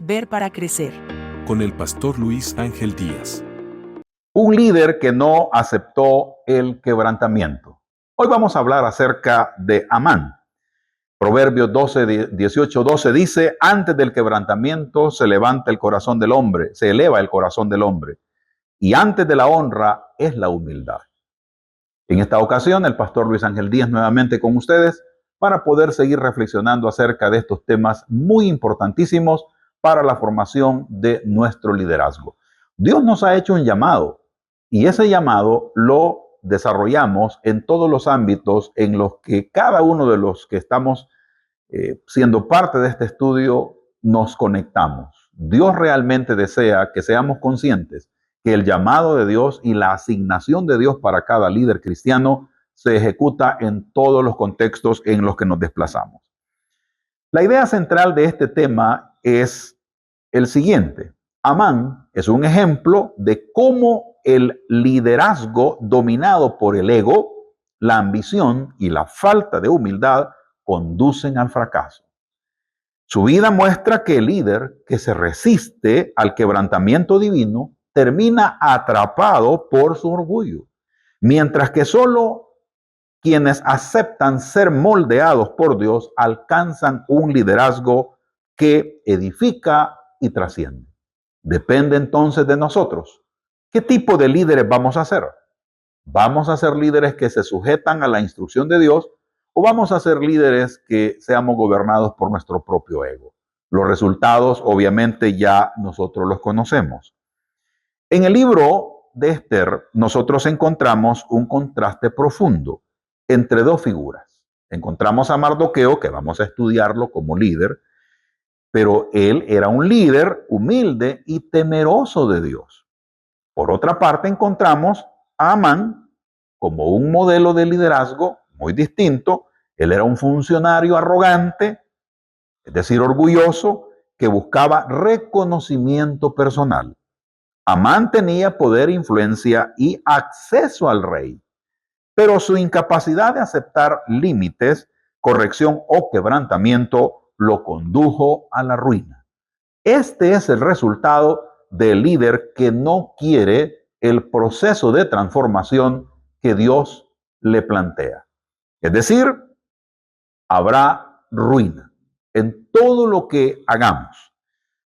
Ver para crecer. Con el pastor Luis Ángel Díaz. Un líder que no aceptó el quebrantamiento. Hoy vamos a hablar acerca de Amán. Proverbios 18:12 dice: antes del quebrantamiento se levanta el corazón del hombre, se eleva el corazón del hombre, y antes de la honra es la humildad. En esta ocasión, el pastor Luis Ángel Díaz nuevamente con ustedes para poder seguir reflexionando acerca de estos temas muy importantísimos para la formación de nuestro liderazgo. Dios nos ha hecho un llamado y ese llamado lo desarrollamos en todos los ámbitos en los que cada uno de los que estamos siendo parte de este estudio nos conectamos. Dios realmente desea que seamos conscientes que el llamado de Dios y la asignación de Dios para cada líder cristiano se ejecuta en todos los contextos en los que nos desplazamos. La idea central de este tema es el siguiente. Amán es un ejemplo de cómo el liderazgo dominado por el ego, la ambición y la falta de humildad conducen al fracaso. Su vida muestra que el líder que se resiste al quebrantamiento divino termina atrapado por su orgullo, mientras que solo quienes aceptan ser moldeados por Dios alcanzan un liderazgo que edifica y trasciende. Depende entonces de nosotros. ¿Qué tipo de líderes vamos a ser? ¿Vamos a ser líderes que se sujetan a la instrucción de Dios o vamos a ser líderes que seamos gobernados por nuestro propio ego? Los resultados obviamente ya nosotros los conocemos. En el libro de Esther nosotros encontramos un contraste profundo entre dos figuras. Encontramos a Mardoqueo, que vamos a estudiarlo como líder, pero él era un líder humilde y temeroso de Dios. Por otra parte, encontramos a Amán como un modelo de liderazgo muy distinto. Él era un funcionario arrogante, es decir, orgulloso, que buscaba reconocimiento personal. Amán tenía poder, influencia y acceso al rey, pero su incapacidad de aceptar límites, corrección o quebrantamiento lo condujo a la ruina. Este es el resultado del líder que no quiere el proceso de transformación que Dios le plantea. Es decir, habrá ruina en todo lo que hagamos.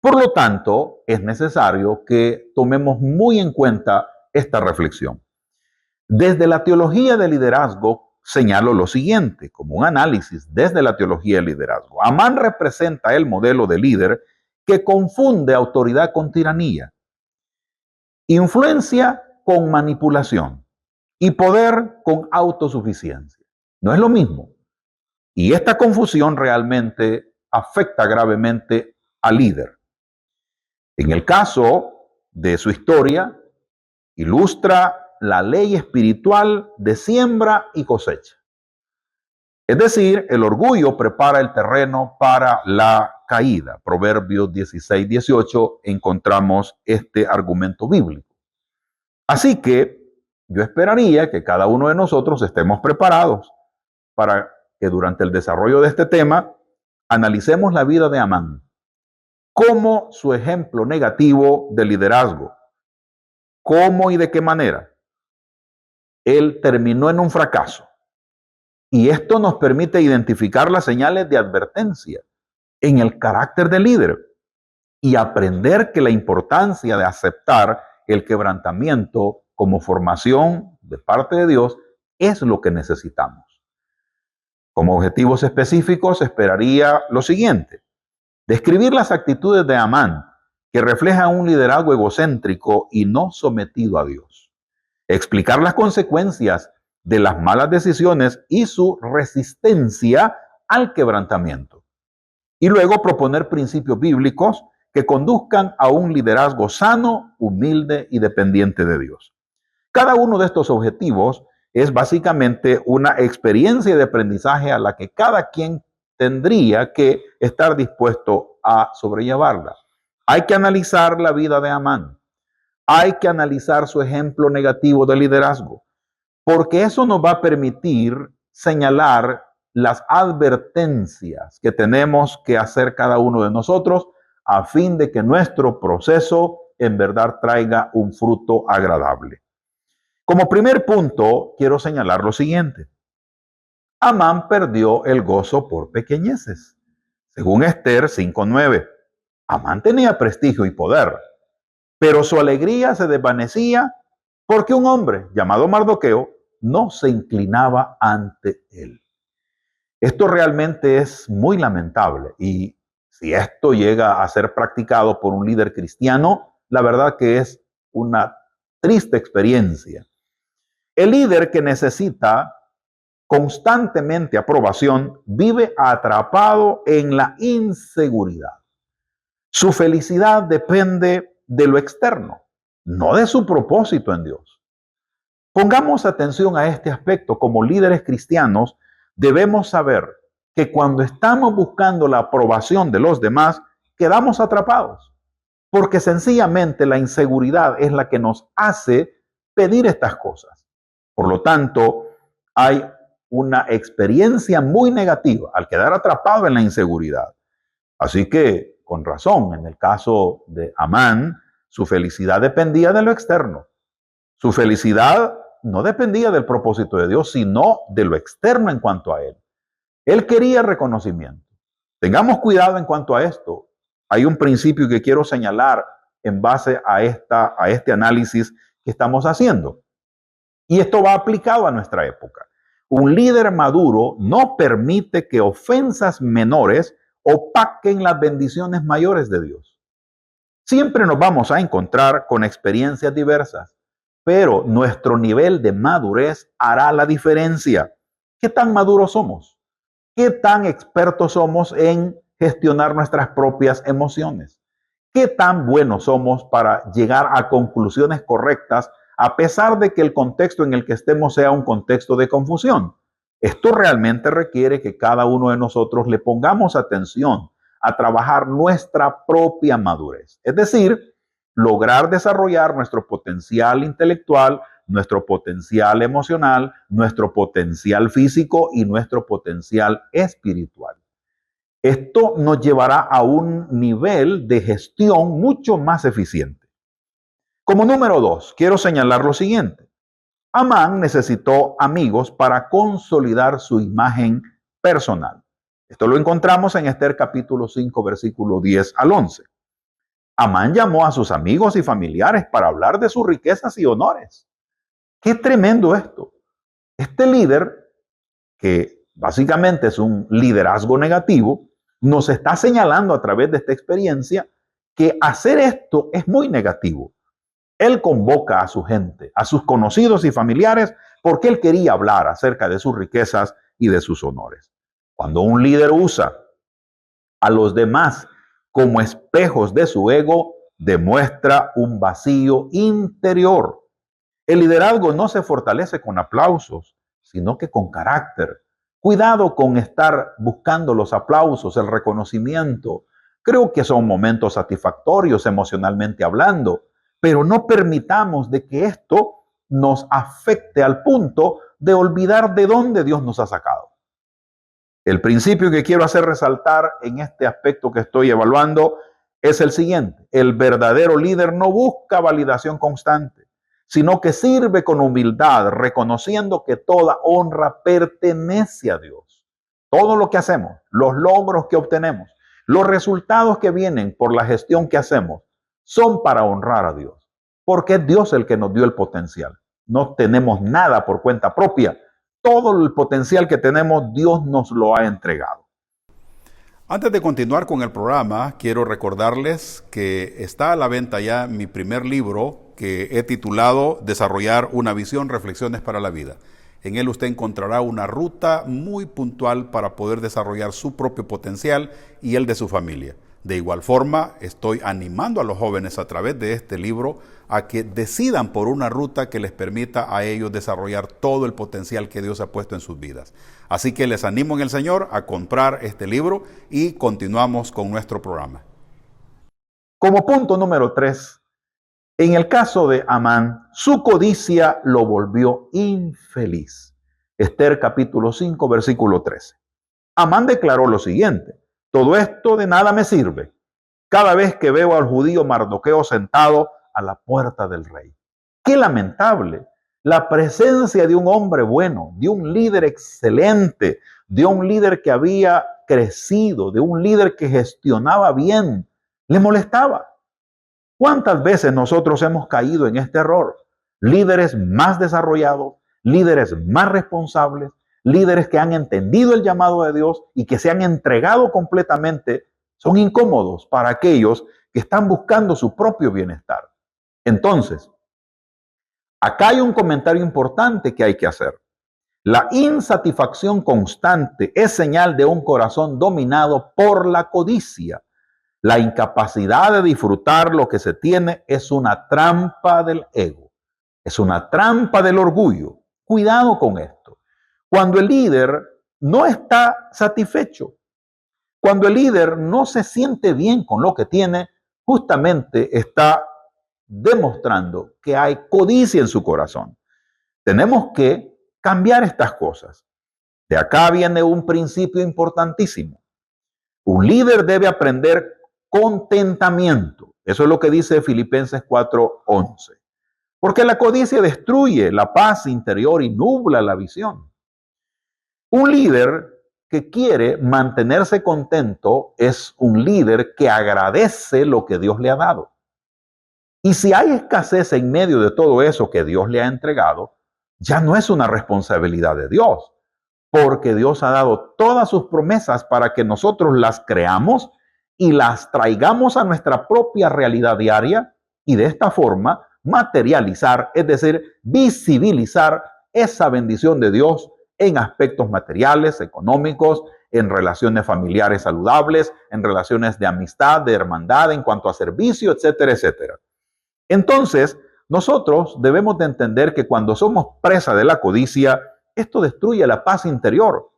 Por lo tanto, es necesario que tomemos muy en cuenta esta reflexión. Desde la teología del liderazgo señalo lo siguiente, como un análisis desde la teología del liderazgo. Amán representa el modelo de líder que confunde autoridad con tiranía, influencia con manipulación y poder con autosuficiencia. No es lo mismo. Y esta confusión realmente afecta gravemente al líder. En el caso de su historia, ilustra la ley espiritual de siembra y cosecha. Es decir, el orgullo prepara el terreno para la caída. Proverbios 16:18 encontramos este argumento bíblico. Así que yo esperaría que cada uno de nosotros estemos preparados para que durante el desarrollo de este tema analicemos la vida de Amán como su ejemplo negativo de liderazgo. ¿Cómo y de qué manera? Él terminó en un fracaso. Y esto nos permite identificar las señales de advertencia en el carácter del líder y aprender que la importancia de aceptar el quebrantamiento como formación de parte de Dios es lo que necesitamos. Como objetivos específicos, esperaría lo siguiente: describir las actitudes de Amán que reflejan un liderazgo egocéntrico y no sometido a Dios. Explicar las consecuencias de las malas decisiones y su resistencia al quebrantamiento. Y luego proponer principios bíblicos que conduzcan a un liderazgo sano, humilde y dependiente de Dios. Cada uno de estos objetivos es básicamente una experiencia de aprendizaje a la que cada quien tendría que estar dispuesto a sobrellevarla. Hay que analizar la vida de Amán. Hay que analizar su ejemplo negativo de liderazgo, porque eso nos va a permitir señalar las advertencias que tenemos que hacer cada uno de nosotros a fin de que nuestro proceso en verdad traiga un fruto agradable. Como primer punto, quiero señalar lo siguiente. Amán perdió el gozo por pequeñeces. Según Esther 5:9, Amán tenía prestigio y poder, pero su alegría se desvanecía porque un hombre llamado Mardoqueo no se inclinaba ante él. Esto realmente es muy lamentable y si esto llega a ser practicado por un líder cristiano, la verdad que es una triste experiencia. El líder que necesita constantemente aprobación vive atrapado en la inseguridad. Su felicidad depende de lo externo, no de su propósito en Dios. Pongamos atención a este aspecto. Como líderes cristianos, debemos saber que cuando estamos buscando la aprobación de los demás, quedamos atrapados, porque sencillamente la inseguridad es la que nos hace pedir estas cosas. Por lo tanto, hay una experiencia muy negativa al quedar atrapado en la inseguridad. Así que, con razón, en el caso de Amán, su felicidad dependía de lo externo. Su felicidad no dependía del propósito de Dios, sino de lo externo en cuanto a él. Él quería reconocimiento. Tengamos cuidado en cuanto a esto. Hay un principio que quiero señalar en base a este análisis que estamos haciendo. Y esto va aplicado a nuestra época. Un líder maduro no permite que ofensas menores opaquen las bendiciones mayores de Dios. Siempre nos vamos a encontrar con experiencias diversas, pero nuestro nivel de madurez hará la diferencia. ¿Qué tan maduros somos? ¿Qué tan expertos somos en gestionar nuestras propias emociones? ¿Qué tan buenos somos para llegar a conclusiones correctas a pesar de que el contexto en el que estemos sea un contexto de confusión? Esto realmente requiere que cada uno de nosotros le pongamos atención a trabajar nuestra propia madurez. Es decir, lograr desarrollar nuestro potencial intelectual, nuestro potencial emocional, nuestro potencial físico y nuestro potencial espiritual. Esto nos llevará a un nivel de gestión mucho más eficiente. Como número 2, quiero señalar lo siguiente. Amán necesitó amigos para consolidar su imagen personal. Esto lo encontramos en Esther capítulo 5, versículo 10 al 11. Amán llamó a sus amigos y familiares para hablar de sus riquezas y honores. Qué tremendo esto. Este líder, que básicamente es un liderazgo negativo, nos está señalando a través de esta experiencia que hacer esto es muy negativo. Él convoca a su gente, a sus conocidos y familiares, porque él quería hablar acerca de sus riquezas y de sus honores. Cuando un líder usa a los demás como espejos de su ego, demuestra un vacío interior. El liderazgo no se fortalece con aplausos, sino que con carácter. Cuidado con estar buscando los aplausos, el reconocimiento. Creo que son momentos satisfactorios emocionalmente hablando, pero no permitamos de que esto nos afecte al punto de olvidar de dónde Dios nos ha sacado. El principio que quiero hacer resaltar en este aspecto que estoy evaluando es el siguiente. El verdadero líder no busca validación constante, sino que sirve con humildad, reconociendo que toda honra pertenece a Dios. Todo lo que hacemos, los logros que obtenemos, los resultados que vienen por la gestión que hacemos, son para honrar a Dios, porque es Dios el que nos dio el potencial. No tenemos nada por cuenta propia. Todo el potencial que tenemos, Dios nos lo ha entregado. Antes de continuar con el programa, quiero recordarles que está a la venta ya mi primer libro que he titulado Desarrollar una visión, reflexiones para la vida. En él usted encontrará una ruta muy puntual para poder desarrollar su propio potencial y el de su familia. De igual forma, estoy animando a los jóvenes a través de este libro a que decidan por una ruta que les permita a ellos desarrollar todo el potencial que Dios ha puesto en sus vidas. Así que les animo en el Señor a comprar este libro y continuamos con nuestro programa. Como punto número 3, en el caso de Amán, su codicia lo volvió infeliz. Esther capítulo 5, versículo 13. Amán declaró lo siguiente: todo esto de nada me sirve. cada vez que veo al judío Mardoqueo sentado a la puerta del rey. Qué lamentable la presencia de un hombre bueno, de un líder excelente, de un líder que había crecido, de un líder que gestionaba bien, le molestaba. ¿Cuántas veces nosotros hemos caído en este error? Líderes más desarrollados, líderes más responsables, líderes que han entendido el llamado de Dios y que se han entregado completamente, son incómodos para aquellos que están buscando su propio bienestar. Entonces, acá hay un comentario importante que hay que hacer. La insatisfacción constante es señal de un corazón dominado por la codicia. La incapacidad de disfrutar lo que se tiene es una trampa del ego, es una trampa del orgullo. Cuidado con esto. Cuando el líder no está satisfecho, cuando el líder no se siente bien con lo que tiene, justamente está demostrando que hay codicia en su corazón. Tenemos que cambiar estas cosas. De acá viene un principio importantísimo. Un líder debe aprender contentamiento. Eso es lo que dice Filipenses 4:11. Porque la codicia destruye la paz interior y nubla la visión. Un líder que quiere mantenerse contento es un líder que agradece lo que Dios le ha dado. Y si hay escasez en medio de todo eso que Dios le ha entregado, ya no es una responsabilidad de Dios, porque Dios ha dado todas sus promesas para que nosotros las creamos y las traigamos a nuestra propia realidad diaria y de esta forma materializar, es decir, visibilizar esa bendición de Dios en aspectos materiales, económicos, en relaciones familiares saludables, en relaciones de amistad, de hermandad, en cuanto a servicio, etcétera, etcétera. Entonces, nosotros debemos de entender que cuando somos presa de la codicia, esto destruye la paz interior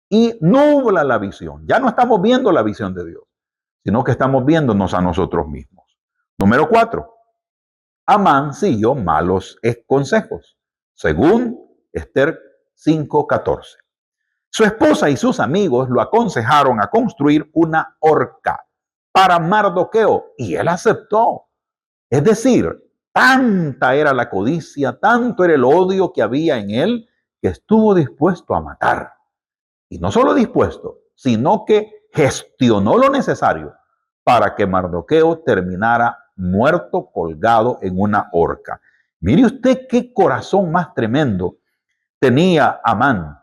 y nubla la visión. Ya no estamos viendo la visión de Dios, sino que estamos viéndonos a nosotros mismos. Número 4. Amán siguió malos consejos, según Esther 5:14. Su esposa y sus amigos lo aconsejaron a construir una horca para Mardoqueo y él aceptó. Es decir, tanta era la codicia, tanto era el odio que había en él, que estuvo dispuesto a matar. Y no solo dispuesto, sino que gestionó lo necesario para que Mardoqueo terminara muerto colgado en una horca. Mire usted qué corazón más tremendo tenía Amán.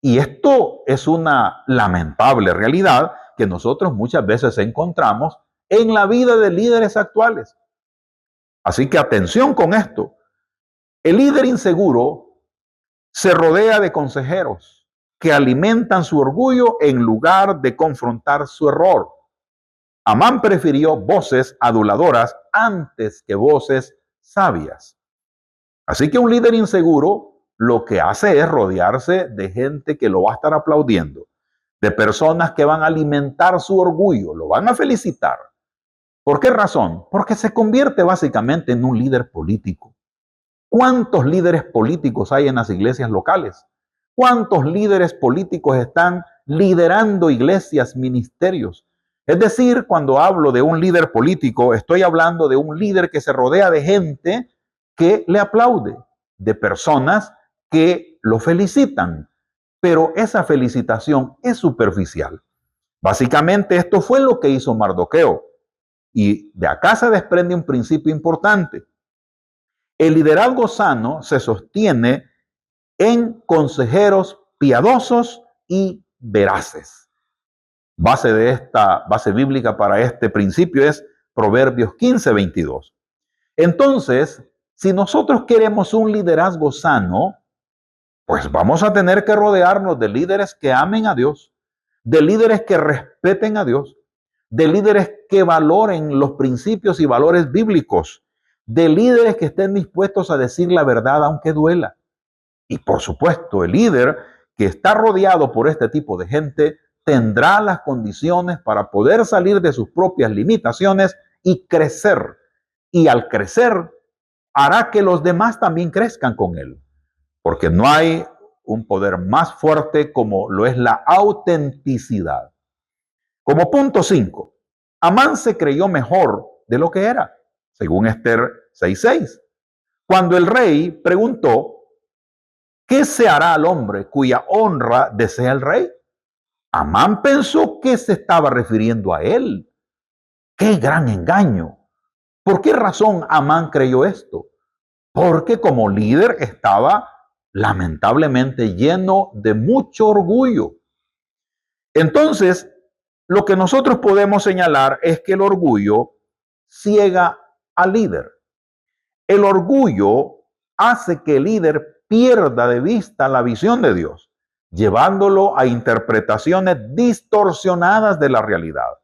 Y esto es una lamentable realidad que nosotros muchas veces encontramos en la vida de líderes actuales. Así que atención con esto. El líder inseguro se rodea de consejeros que alimentan su orgullo en lugar de confrontar su error. Amán prefirió voces aduladoras antes que voces sabias. Así que un líder inseguro lo que hace es rodearse de gente que lo va a estar aplaudiendo, de personas que van a alimentar su orgullo, lo van a felicitar. ¿Por qué razón? Porque se convierte básicamente en un líder político. ¿Cuántos líderes políticos hay en las iglesias locales? ¿Cuántos líderes políticos están liderando iglesias, ministerios? Es decir, cuando hablo de un líder político, estoy hablando de un líder que se rodea de gente que le aplaude, de personas que lo felicitan, pero esa felicitación es superficial. Básicamente esto fue lo que hizo Mardoqueo. Y de acá se desprende un principio importante. El liderazgo sano se sostiene en consejeros piadosos y veraces. Base bíblica para este principio es Proverbios 15:22. Entonces, si nosotros queremos un liderazgo sano, pues vamos a tener que rodearnos de líderes que amen a Dios, de líderes que respeten a Dios, de líderes que valoren los principios y valores bíblicos, de líderes que estén dispuestos a decir la verdad aunque duela. Y por supuesto, el líder que está rodeado por este tipo de gente tendrá las condiciones para poder salir de sus propias limitaciones y crecer. Y al crecer, hará que los demás también crezcan con él. Porque no hay un poder más fuerte como lo es la autenticidad. Como punto 5, Amán se creyó mejor de lo que era, según Esther 6:6. Cuando el rey preguntó, ¿qué se hará al hombre cuya honra desea el rey? Amán pensó que se estaba refiriendo a él. ¡Qué gran engaño! ¿Por qué razón Amán creyó esto? Porque como líder estaba lamentablemente lleno de mucho orgullo. Entonces, lo que nosotros podemos señalar es que el orgullo ciega al líder. El orgullo hace que el líder pierda de vista la visión de Dios, llevándolo a interpretaciones distorsionadas de la realidad.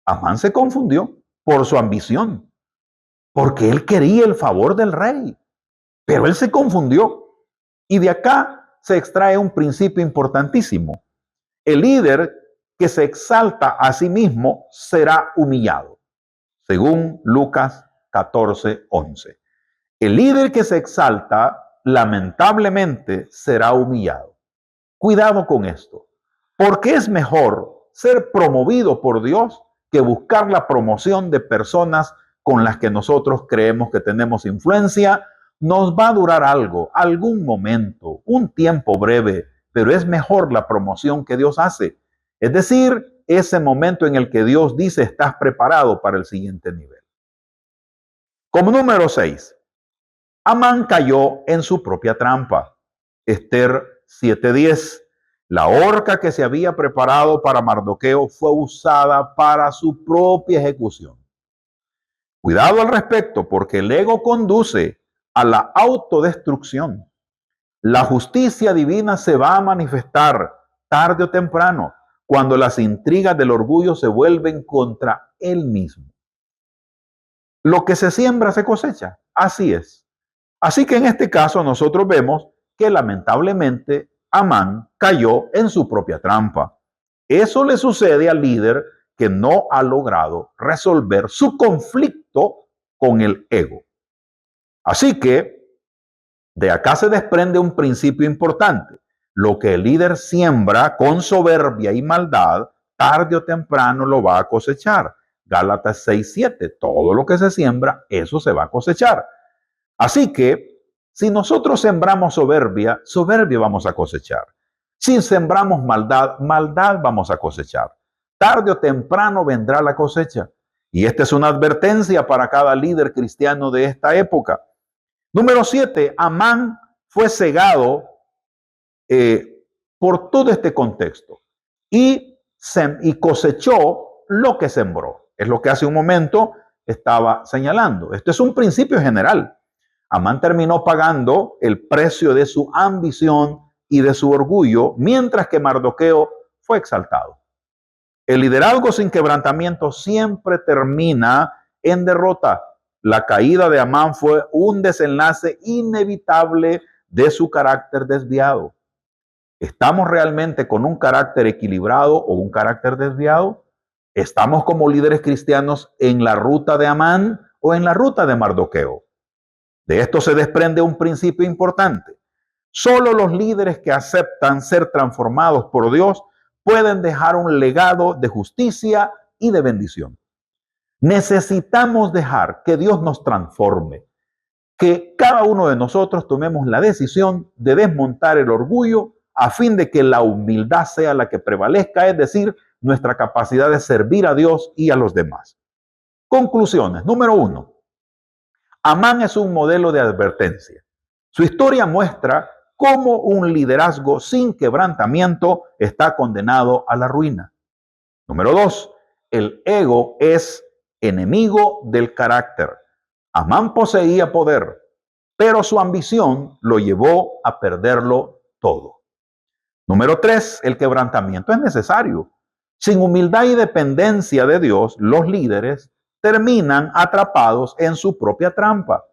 Amán se confundió por su ambición, porque él quería el favor del rey, pero él se confundió. Y de acá se extrae un principio importantísimo. El líder que se exalta a sí mismo será humillado, según Lucas 14:11. El líder que se exalta, lamentablemente, será humillado. Cuidado con esto, porque es mejor ser promovido por Dios que buscar la promoción de personas con las que nosotros creemos que tenemos influencia. Nos va a durar algo, algún momento, un tiempo breve, pero es mejor la promoción que Dios hace. Es decir, ese momento en el que Dios dice, estás preparado para el siguiente nivel. Como número 6, Amán cayó en su propia trampa. Esther 7:10. La horca que se había preparado para Mardoqueo fue usada para su propia ejecución. Cuidado al respecto, porque el ego conduce a la autodestrucción. La justicia divina se va a manifestar tarde o temprano, cuando las intrigas del orgullo se vuelven contra él mismo. Lo que se siembra se cosecha. Así es. Así que en este caso nosotros vemos que lamentablemente Amán cayó en su propia trampa. Eso le sucede al líder que no ha logrado resolver su conflicto con el ego. Así que de acá se desprende un principio importante. Lo que el líder siembra con soberbia y maldad, tarde o temprano lo va a cosechar. Gálatas 6:7. Todo lo que se siembra, eso se va a cosechar. Así que, si nosotros sembramos soberbia, soberbia vamos a cosechar. Si sembramos maldad, maldad vamos a cosechar. Tarde o temprano vendrá la cosecha. Y esta es una advertencia para cada líder cristiano de esta época. Número 7, Amán fue cegado por todo este contexto y cosechó lo que sembró. Es lo que hace un momento estaba señalando. Esto es un principio general. Amán terminó pagando el precio de su ambición y de su orgullo, mientras que Mardoqueo fue exaltado. El liderazgo sin quebrantamiento siempre termina en derrota. La caída de Amán fue un desenlace inevitable de su carácter desviado. ¿Estamos realmente con un carácter equilibrado o un carácter desviado? ¿Estamos como líderes cristianos en la ruta de Amán o en la ruta de Mardoqueo? De esto se desprende un principio importante. Solo los líderes que aceptan ser transformados por Dios pueden dejar un legado de justicia y de bendición. Necesitamos dejar que Dios nos transforme, que cada uno de nosotros tomemos la decisión de desmontar el orgullo a fin de que la humildad sea la que prevalezca, es decir, nuestra capacidad de servir a Dios y a los demás. Conclusiones. Número 1. Amán es un modelo de advertencia. Su historia muestra cómo un liderazgo sin quebrantamiento está condenado a la ruina. Número 2. El ego es enemigo del carácter. Amán poseía poder, pero su ambición lo llevó a perderlo todo. Número 3. El quebrantamiento es necesario. Sin humildad y dependencia de Dios, los líderes terminan atrapados en su propia trampa.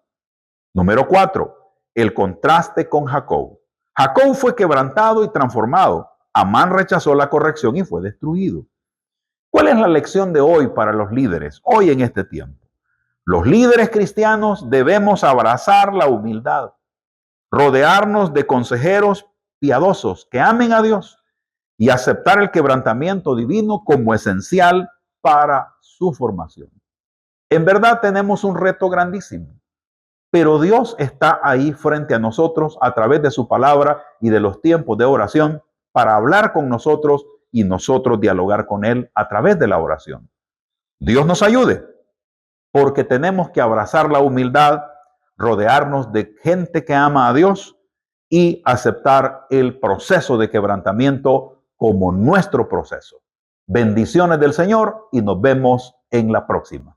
Número 4. El contraste con Jacob. Jacob fue quebrantado y transformado. Amán rechazó la corrección y fue destruido. ¿Cuál es la lección de hoy para los líderes, hoy en este tiempo? Los líderes cristianos debemos abrazar la humildad, rodearnos de consejeros piadosos que amen a Dios y aceptar el quebrantamiento divino como esencial para su formación. En verdad tenemos un reto grandísimo, pero Dios está ahí frente a nosotros a través de su palabra y de los tiempos de oración para hablar con nosotros y nosotros dialogar con Él a través de la oración. Dios nos ayude, porque tenemos que abrazar la humildad, rodearnos de gente que ama a Dios y aceptar el proceso de quebrantamiento como nuestro proceso. Bendiciones del Señor y nos vemos en la próxima.